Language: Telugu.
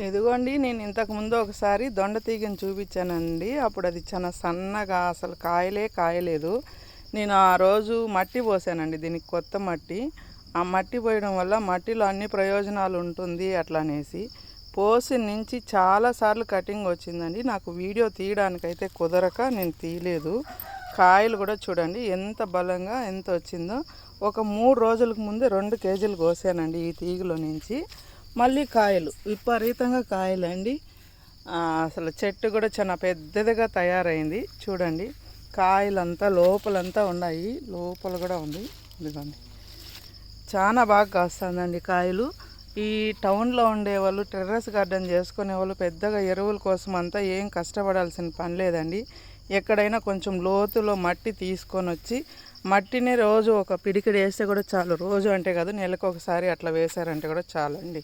ఇదిగోండి, నేను ఇంతకుముందు ఒకసారి దొండ తీగని చూపించానండి. అప్పుడు అది చాలా సన్నగా అసలు కాయలేదు. నేను ఆ రోజు మట్టి పోసానండి, దీనికి కొత్త మట్టి. ఆ మట్టి పోయడం వల్ల మట్టిలో అన్ని ప్రయోజనాలు ఉంటుంది అట్లా అనేసి పోసి నుంచి చాలాసార్లు కటింగ్ వచ్చిందండి. నాకు వీడియో తీయడానికైతే కుదరక నేను తీయలేదు. కాయలు కూడా చూడండి ఎంత బలంగా ఎంత వచ్చిందో. ఒక 3 రోజులకు ముందే 2 కేజీలు కోసానండి ఈ తీగలో నుంచి. మళ్ళీ కాయలు విపరీతంగా కాయలండి. అసలు చెట్టు కూడా చాలా పెద్దదిగా తయారైంది చూడండి. కాయలంతా లోపలంతా ఉన్నాయి, లోపల కూడా ఉంది. ఇదిగోండి, చాలా బాగా కాస్తుందండి కాయలు. ఈ టౌన్లో ఉండేవాళ్ళు, టెర్రస్ గార్డెన్ చేసుకునే వాళ్ళు పెద్దగా ఎరువుల కోసం అంతా ఏం కష్టపడాల్సిన పని లేదండి. ఎక్కడైనా కొంచెం లోతులో మట్టి తీసుకొని వచ్చి మట్టిని రోజు ఒక పిడికిడి వేస్తే కూడా చాలు. రోజు అంటే కాదు, నెలకు ఒకసారి అట్లా వేసారంటే కూడా చాలండి.